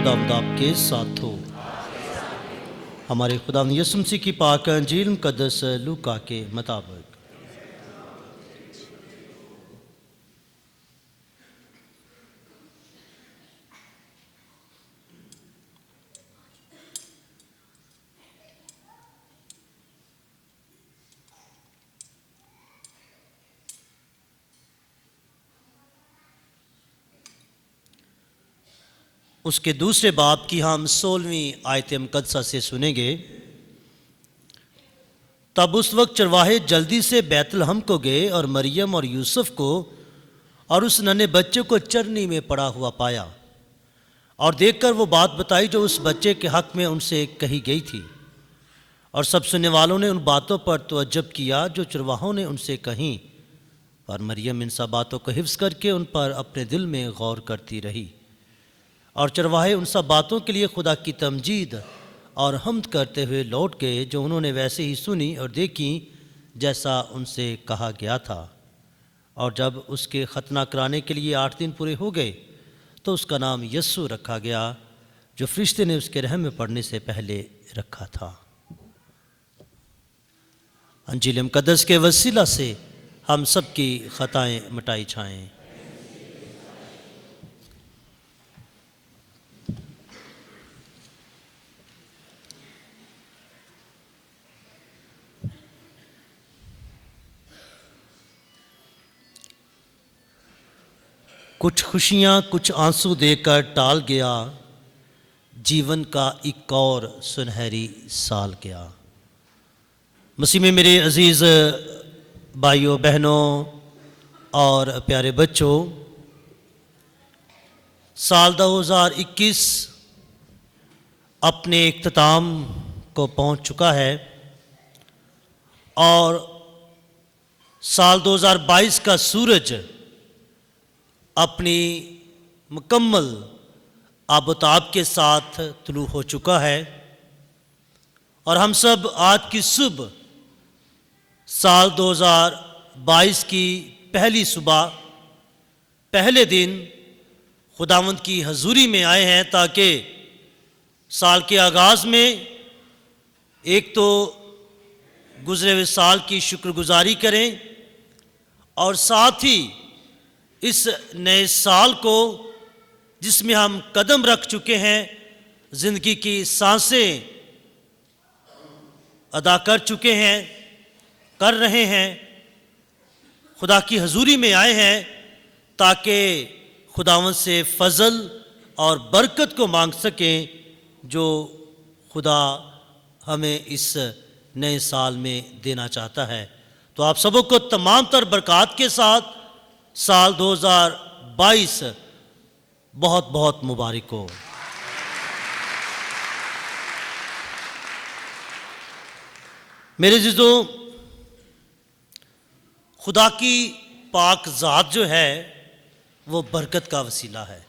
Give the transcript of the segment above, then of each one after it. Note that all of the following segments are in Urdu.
خداوند آپ کے ساتھ ہو۔ ہمارے خداوند یسوع مسیح کی پاک انجیل مقدس لوکا کے مطابق۔ اس کے دوسرے باب کی ہم 16ویں آیت مقدسہ سے سنیں گے۔ تب اس وقت چرواہے جلدی سے بیت لحم کو گئے اور مریم اور یوسف کو اور اس ننھے بچے کو چرنی میں پڑا ہوا پایا، اور دیکھ کر وہ بات بتائی جو اس بچے کے حق میں ان سے کہی گئی تھی۔ اور سب سننے والوں نے ان باتوں پر تعجب کیا جو چرواہوں نے ان سے کہیں، اور مریم ان سب باتوں کو حفظ کر کے ان پر اپنے دل میں غور کرتی رہی۔ اور چرواہے ان سب باتوں کے لیے خدا کی تمجید اور حمد کرتے ہوئے لوٹ گئے جو انہوں نے ویسے ہی سنی اور دیکھی جیسا ان سے کہا گیا تھا۔ اور جب اس کے ختنہ کرانے کے لیے 8 دن پورے ہو گئے تو اس کا نام یسوع رکھا گیا جو فرشتے نے اس کے رحم میں پڑنے سے پہلے رکھا تھا۔ انجیل مقدس کے وسیلہ سے ہم سب کی خطائیں مٹائی چھائیں۔ کچھ خوشیاں کچھ آنسو دے کر ٹال گیا، جیون کا ایک اور سنہری سال گیا۔ مسیح میں میرے عزیز بھائیوں بہنوں اور پیارے بچوں، سال 2021 اپنے اختتام کو پہنچ چکا ہے، اور سال 2022 کا سورج اپنی مکمل آب و تاب کے ساتھ طلوع ہو چکا ہے، اور ہم سب آج کی صبح سال 2022 کی پہلی صبح پہلے دن خداوند کی حضوری میں آئے ہیں تاکہ سال کے آغاز میں ایک تو گزرے ہوئے سال کی شکر گزاری کریں، اور ساتھ ہی اس نئے سال کو جس میں ہم قدم رکھ چکے ہیں، زندگی کی سانسیں ادا کر چکے ہیں، کر رہے ہیں، خدا کی حضوری میں آئے ہیں تاکہ خداوند سے فضل اور برکت کو مانگ سکیں جو خدا ہمیں اس نئے سال میں دینا چاہتا ہے۔ تو آپ سبوں کو تمام تر برکات کے ساتھ سال 2022 بہت بہت مبارک ہو۔ میرے عزیزوں، خدا کی پاک ذات جو ہے وہ برکت کا وسیلہ ہے۔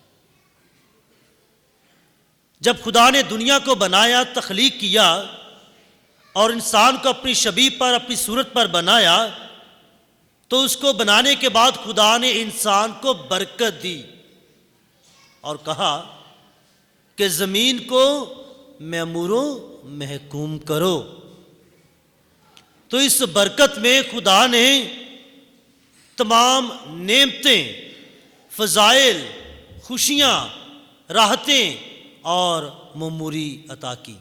جب خدا نے دنیا کو بنایا، تخلیق کیا اور انسان کو اپنی شبیہ پر، اپنی صورت پر بنایا، تو اس کو بنانے کے بعد خدا نے انسان کو برکت دی اور کہا کہ زمین کو معمورو محکوم کرو۔ تو اس برکت میں خدا نے تمام نعمتیں، فضائل، خوشیاں، راحتیں اور معموری عطا کی۔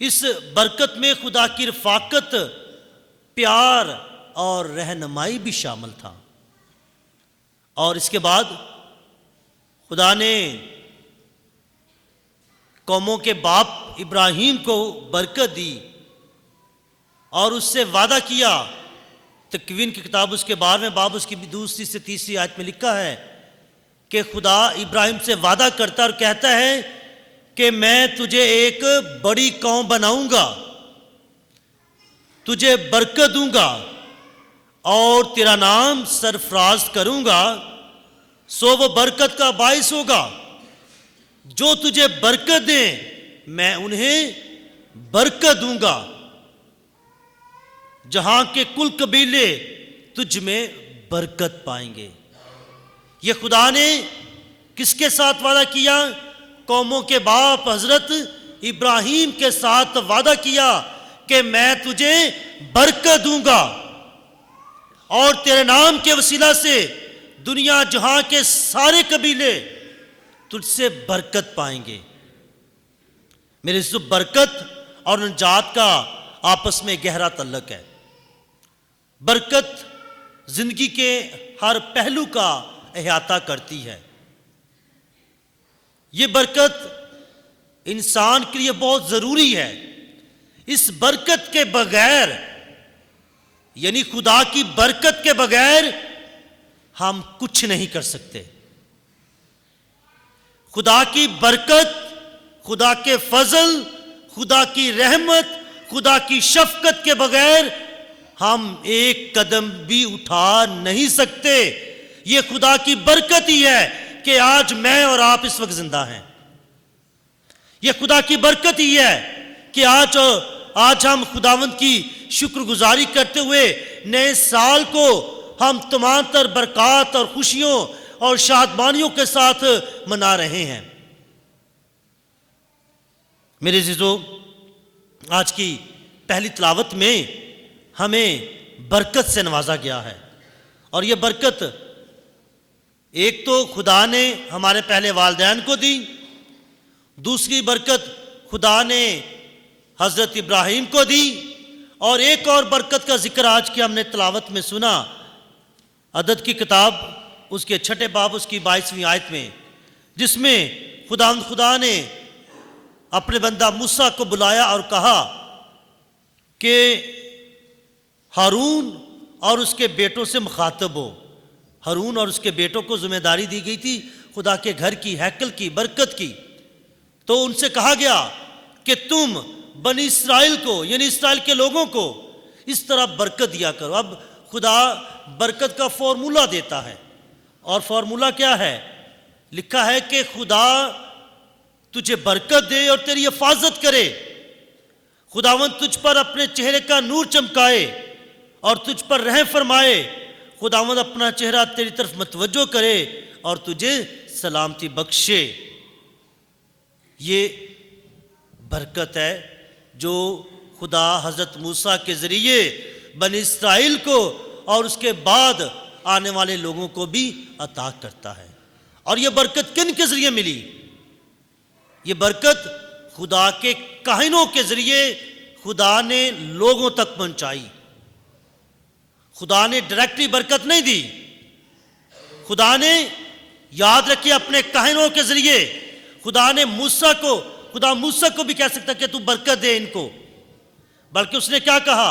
اس برکت میں خدا کی رفاقت، پیار اور رہنمائی بھی شامل تھا۔ اور اس کے بعد خدا نے قوموں کے باپ ابراہیم کو برکت دی اور اس سے وعدہ کیا۔ تکوین کی کتاب اس کے 12ویں باب اس کی 2 سے 3 آیت میں لکھا ہے کہ خدا ابراہیم سے وعدہ کرتا اور کہتا ہے کہ میں تجھے ایک بڑی قوم بناؤں گا، تجھے برکت دوں گا اور تیرا نام سرفراز کروں گا، سو وہ برکت کا باعث ہوگا۔ جو تجھے برکت دیں میں انہیں برکت دوں گا، جہاں کے کل قبیلے تجھ میں برکت پائیں گے۔ یہ خدا نے کس کے ساتھ وعدہ کیا؟ قوموں کے باپ حضرت ابراہیم کے ساتھ وعدہ کیا کہ میں تجھے برکت دوں گا اور تیرے نام کے وسیلہ سے دنیا جہاں کے سارے قبیلے تجھ سے برکت پائیں گے۔ میرے عزیزو، برکت اور نجات کا آپس میں گہرا تعلق ہے۔ برکت زندگی کے ہر پہلو کا احاطہ کرتی ہے۔ یہ برکت انسان کے لیے بہت ضروری ہے۔ اس برکت کے بغیر، یعنی خدا کی برکت کے بغیر ہم کچھ نہیں کر سکتے۔ خدا کی برکت، خدا کے فضل، خدا کی رحمت، خدا کی شفقت کے بغیر ہم ایک قدم بھی اٹھا نہیں سکتے۔ یہ خدا کی برکت ہی ہے کہ آج میں اور آپ اس وقت زندہ ہیں۔ یہ خدا کی برکت ہی ہے کہ آج ہم خداوند کی شکر گزاری کرتے ہوئے نئے سال کو ہم تمام تر برکات اور خوشیوں اور شادمانیوں کے ساتھ منا رہے ہیں۔ میرے عزیزو، آج کی پہلی تلاوت میں ہمیں برکت سے نوازا گیا ہے، اور یہ برکت ایک تو خدا نے ہمارے پہلے والدین کو دی، دوسری برکت خدا نے حضرت ابراہیم کو دی، اور ایک اور برکت کا ذکر آج کی ہم نے تلاوت میں سنا، عدد کی کتاب اس کے 6 باب اس کی 22ویں آیت میں، جس میں خدا نے اپنے بندہ موسیٰ کو بلایا اور کہا کہ ہارون اور اس کے بیٹوں سے مخاطب ہو۔ ہارون اور اس کے بیٹوں کو ذمہ داری دی گئی تھی خدا کے گھر کی، ہیکل کی، برکت کی۔ تو ان سے کہا گیا کہ تم بنی اسرائیل کو، یعنی اسرائیل کے لوگوں کو اس طرح برکت دیا کرو۔ اب خدا برکت کا فارمولہ دیتا ہے، اور فارمولہ کیا ہے؟ لکھا ہے کہ خدا تجھے برکت دے اور تیری حفاظت کرے، خداوند تجھ پر اپنے چہرے کا نور چمکائے اور تجھ پر رحم فرمائے، خداوند اپنا چہرہ تیری طرف متوجہ کرے اور تجھے سلامتی بخشے۔ یہ برکت ہے جو خدا حضرت موسیٰ کے ذریعے بنی اسرائیل کو اور اس کے بعد آنے والے لوگوں کو بھی عطا کرتا ہے۔ اور یہ برکت کن کے ذریعے ملی؟ یہ برکت خدا کے کاہنوں کے ذریعے خدا نے لوگوں تک پہنچائی۔ خدا نے ڈائریکٹلی برکت نہیں دی، خدا نے، یاد رکھیے، اپنے کاہنوں کے ذریعے خدا نے خدا موسیٰ کو بھی کہہ سکتا کہ تو برکت دے ان کو، بلکہ اس نے کیا کہا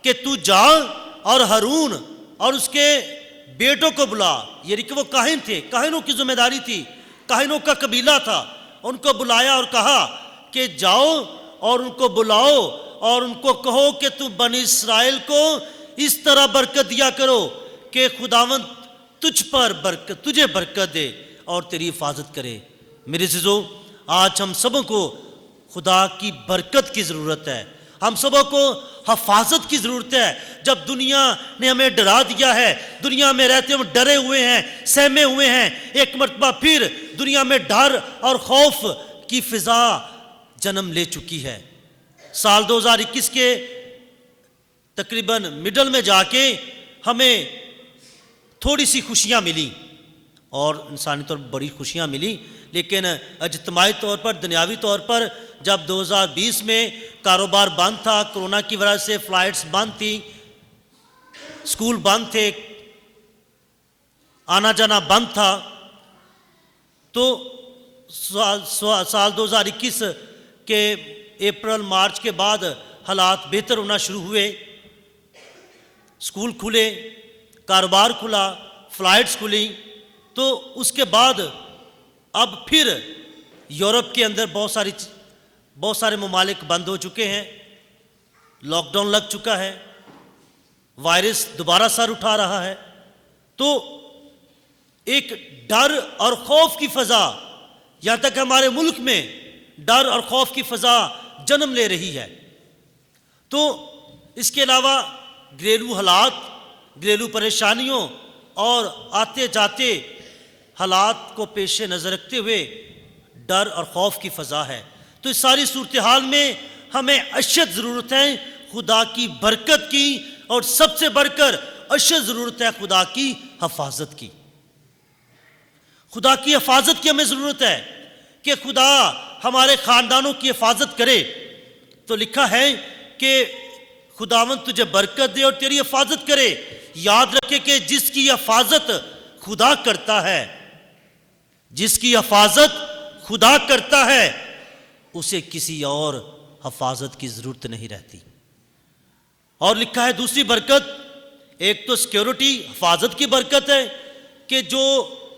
کہ تو جا اور ہارون اور اس کے بیٹوں کو بلا۔ یعنی کہ وہ کاہن تھے، کاہنوں کی ذمہ داری تھی، کاہنوں کا قبیلہ تھا، ان کو بلایا اور کہا کہ جاؤ اور ان کو بلاؤ اور ان کو کہو کہ تو بنی اسرائیل کو اس طرح برکت دیا کرو کہ خداوند تجھے برکت دے اور تیری حفاظت کرے۔ میرے عزیزو، آج ہم سبوں کو خدا کی برکت کی ضرورت ہے، ہم سبوں کو حفاظت کی ضرورت ہے۔ جب دنیا نے ہمیں ڈرا دیا ہے، دنیا میں رہتے ہم ڈرے ہوئے ہیں، سہمے ہوئے ہیں، ایک مرتبہ پھر دنیا میں ڈر اور خوف کی فضا جنم لے چکی ہے۔ سال 2021 کے تقریباً مڈل میں جا کے ہمیں تھوڑی سی خوشیاں ملی، اور انسانی طور پر بڑی خوشیاں ملی، لیکن اجتماعی طور پر، دنیاوی طور پر جب 2020 میں کاروبار بند تھا، کرونا کی وجہ سے فلائٹس بند تھی، اسکول بند تھے، آنا جانا بند تھا، تو سال 2021 کے اپریل مارچ کے بعد حالات بہتر ہونا شروع ہوئے، اسکول کھلے، کاروبار کھلا، فلائٹس کھلی، تو اس کے بعد اب پھر یورپ کے اندر بہت سارے ممالک بند ہو چکے ہیں، لاک ڈاؤن لگ چکا ہے، وائرس دوبارہ سر اٹھا رہا ہے، تو ایک ڈر اور خوف کی فضا، یہاں تک ہمارے ملک میں ڈر اور خوف کی فضا جنم لے رہی ہے۔ تو اس کے علاوہ گھریلو حالات، گھریلو پریشانیوں اور آتے جاتے حالات کو پیش نظر رکھتے ہوئے ڈر اور خوف کی فضا ہے۔ تو اس ساری صورتحال میں ہمیں اشد ضرورت ہے خدا کی برکت کی، اور سب سے بڑھ کر اشد ضرورت ہے خدا کی حفاظت کی۔ خدا کی حفاظت کی ہمیں ضرورت ہے کہ خدا ہمارے خاندانوں کی حفاظت کرے۔ تو لکھا ہے کہ خداوند تجھے برکت دے اور تیری حفاظت کرے۔ یاد رکھے کہ جس کی حفاظت خدا کرتا ہے، جس کی حفاظت خدا کرتا ہے، اسے کسی اور حفاظت کی ضرورت نہیں رہتی۔ اور لکھا ہے دوسری برکت، ایک تو سیکیورٹی حفاظت کی برکت ہے کہ جو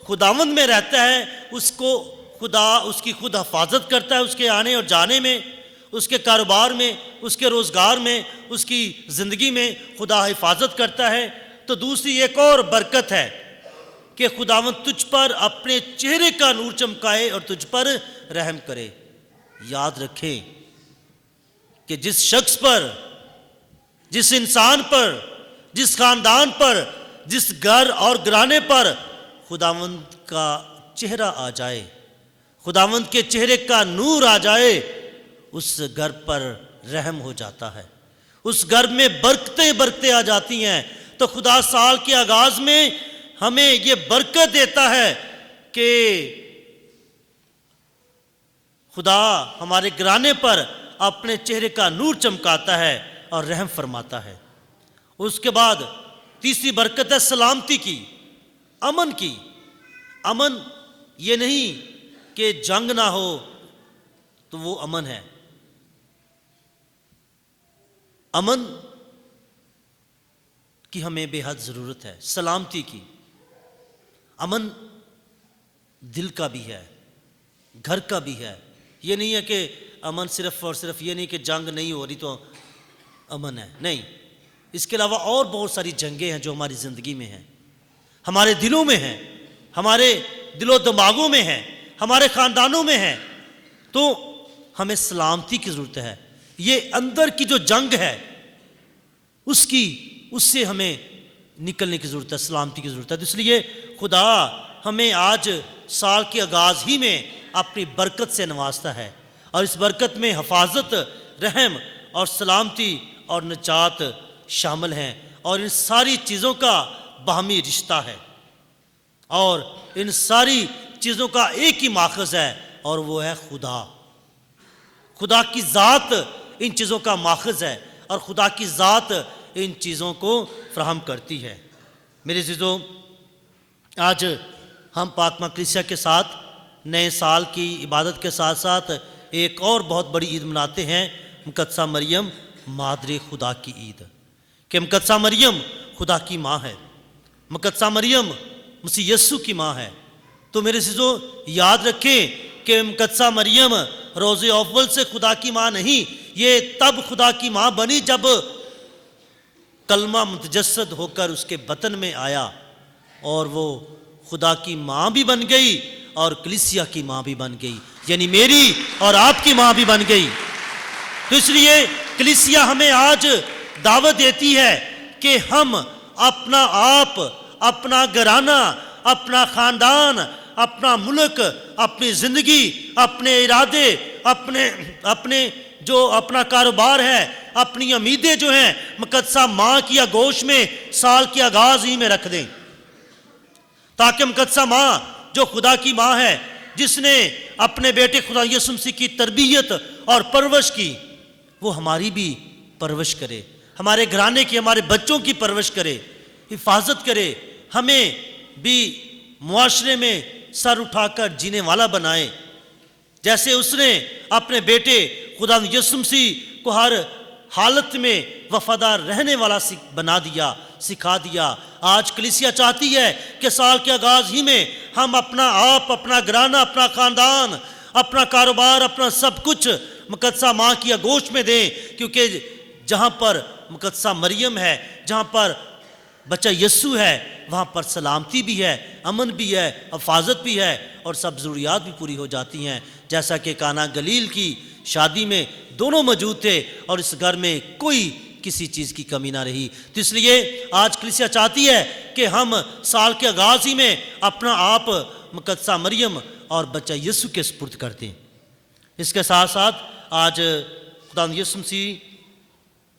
خداوند میں رہتا ہے اس کو خدا اس کی خود حفاظت کرتا ہے، اس کے آنے اور جانے میں، اس کے کاروبار میں، اس کے روزگار میں، اس کی زندگی میں خدا حفاظت کرتا ہے۔ تو دوسری ایک اور برکت ہے کہ خداوند تجھ پر اپنے چہرے کا نور چمکائے اور تجھ پر رحم کرے۔ یاد رکھیں کہ جس شخص پر، جس انسان پر، جس خاندان پر، جس گھر اور گھرانے پر خداوند کا چہرہ آ جائے، خداوند کے چہرے کا نور آ جائے، اس گھر پر رحم ہو جاتا ہے، اس گھر میں برکتیں برکتیں آ جاتی ہیں۔ تو خدا سال کے آغاز میں ہمیں یہ برکت دیتا ہے کہ خدا ہمارے گھرانے پر اپنے چہرے کا نور چمکاتا ہے اور رحم فرماتا ہے۔ اس کے بعد تیسری برکت ہے سلامتی کی، امن کی۔ امن یہ نہیں کہ جنگ نہ ہو تو وہ امن ہے۔ امن کی ہمیں بے حد ضرورت ہے، سلامتی کی۔ امن دل کا بھی ہے، گھر کا بھی ہے۔ یہ نہیں ہے کہ امن صرف اور صرف یہ نہیں کہ جنگ نہیں ہو رہی تو امن ہے، نہیں، اس کے علاوہ اور بہت ساری جنگیں ہیں جو ہماری زندگی میں ہیں، ہمارے دلوں میں ہیں، ہمارے دل و دماغوں میں ہیں، ہمارے خاندانوں میں ہیں۔ تو ہمیں سلامتی کی ضرورت ہے۔ یہ اندر کی جو جنگ ہے اس سے ہمیں نکلنے کی ضرورت ہے، سلامتی کی ضرورت ہے۔ تو اس لیے خدا ہمیں آج سال کے آغاز ہی میں اپنی برکت سے نوازتا ہے، اور اس برکت میں حفاظت، رحم اور سلامتی اور نجات شامل ہیں، اور ان ساری چیزوں کا باہمی رشتہ ہے، اور ان ساری چیزوں کا ایک ہی ماخذ ہے، اور وہ ہے خدا۔ خدا کی ذات ان چیزوں کا ماخذ ہے، اور خدا کی ذات ان چیزوں کو فراہم کرتی ہے۔ میرے عزیزو، آج ہم پاک کلیسیا کے ساتھ نئے سال کی عبادت کے ساتھ ساتھ ایک اور بہت بڑی عید مناتے ہیں، مقدسہ مریم مادر خدا کی عید، کہ مقدسہ مریم خدا کی ماں ہے، مقدسہ مریم مسیح یسوع کی ماں ہے۔ تو میرے عزیزو یاد رکھیں کہ مقدسہ مریم روز اول سے خدا کی ماں نہیں، یہ تب خدا کی ماں بنی جب کلمہ متجسد ہو کر اس کے بطن میں آیا، اور وہ خدا کی ماں بھی بن گئی اور کلیسیا کی ماں بھی بن گئی، یعنی میری اور آپ کی ماں بھی بن گئی۔ تو اس لیے کلیسیا ہمیں آج دعوت دیتی ہے کہ ہم اپنا آپ، اپنا گھرانہ، اپنا خاندان، اپنا ملک، اپنی زندگی، اپنے ارادے، اپنے جو اپنا کاروبار ہے، اپنی امیدیں جو ہیں مقدسہ ماں کی آغوش میں سال کے آغاز ہی میں رکھ دیں، تاکہ مقدسہ ماں جو خدا کی ماں ہے، جس نے اپنے بیٹے خدا یسوع مسیح کی تربیت اور پرورش کی، وہ ہماری بھی پرورش کرے، ہمارے گھرانے کی، ہمارے بچوں کی پرورش کرے، حفاظت کرے، ہمیں بھی معاشرے میں سر اٹھا کر جینے والا بنائے، جیسے اس نے اپنے بیٹے خدا یسوع مسیح کو ہر حالت میں وفادار رہنے والا بنا دیا، سکھا دیا۔ آج کلیسیا چاہتی ہے کہ سال کے آغاز ہی میں ہم اپنا آپ، اپنا گھرانہ، اپنا خاندان، اپنا کاروبار، اپنا سب کچھ مقدسہ ماں کی آغوش میں دیں، کیونکہ جہاں پر مقدسہ مریم ہے، جہاں پر بچہ یسوع ہے، وہاں پر سلامتی بھی ہے، امن بھی ہے، حفاظت بھی ہے، اور سب ضروریات بھی پوری ہو جاتی ہیں، جیسا کہ کانا گلیل کی شادی میں دونوں موجود تھے اور اس گھر میں کوئی کسی چیز کی کمی نہ رہی۔ تو اس لیے آج کلیسیا چاہتی ہے کہ ہم سال کے آغاز ہی میں اپنا آپ مقدسہ مریم اور بچہ یسوع کے سپرد کر دیں۔ اس کے ساتھ ساتھ آج خدا یسوع مسیح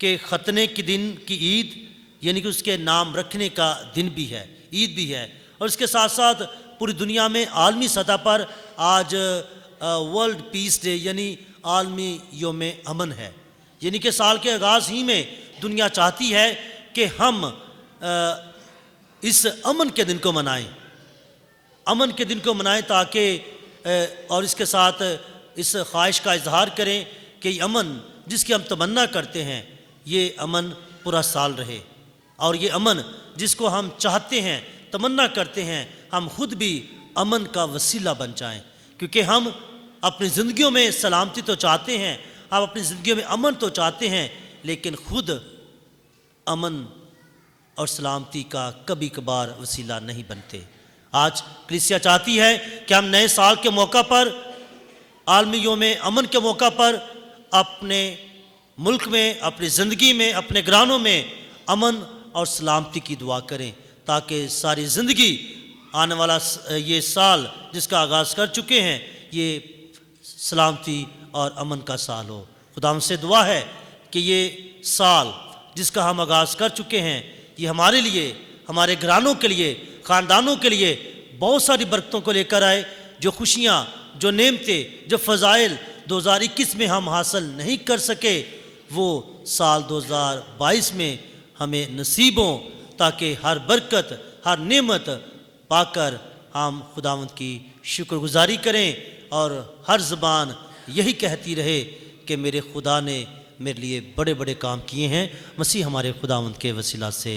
کے ختنے کے دن کی عید، یعنی کہ اس کے نام رکھنے کا دن بھی ہے، عید بھی ہے، اور اس کے ساتھ ساتھ پوری دنیا میں عالمی سطح پر آج ورلڈ پیس ڈے یعنی عالمی یوم امن ہے، یعنی کہ سال کے آغاز ہی میں دنیا چاہتی ہے کہ ہم اس امن کے دن کو منائیں، امن کے دن کو منائیں، تاکہ اور اس کے ساتھ اس خواہش کا اظہار کریں کہ یہ امن جس کی ہم تمنا کرتے ہیں یہ امن پورا سال رہے، اور یہ امن جس کو ہم چاہتے ہیں، تمنا کرتے ہیں، ہم خود بھی امن کا وسیلہ بن جائیں، کیونکہ ہم اپنی زندگیوں میں سلامتی تو چاہتے ہیں، ہم اپنی زندگیوں میں امن تو چاہتے ہیں، لیکن خود امن اور سلامتی کا کبھی کبھار وسیلہ نہیں بنتے۔ آج کلیسیا چاہتی ہے کہ ہم نئے سال کے موقع پر، عالمی یوم امن کے موقع پر اپنے ملک میں، اپنی زندگی میں، اپنے گھرانوں میں امن اور سلامتی کی دعا کریں، تاکہ ساری زندگی آنے والا یہ سال جس کا آغاز کر چکے ہیں یہ سلامتی اور امن کا سال ہو۔ خدا ہم سے دعا ہے کہ یہ سال جس کا ہم آغاز کر چکے ہیں یہ ہمارے لیے، ہمارے گھرانوں کے لیے، خاندانوں کے لیے بہت ساری برکتوں کو لے کر آئے، جو خوشیاں، جو نعمتیں، جو فضائل 2021 میں ہم حاصل نہیں کر سکے وہ سال 2022 میں ہمیں نصیب ہوں، تاکہ ہر برکت، ہر نعمت پا کر ہم خداوند کی شکر گزاری کریں، اور ہر زبان یہی کہتی رہے کہ میرے خدا نے میرے لیے بڑے بڑے کام کیے ہیں، مسیح ہمارے خداوند کے وسیلہ سے۔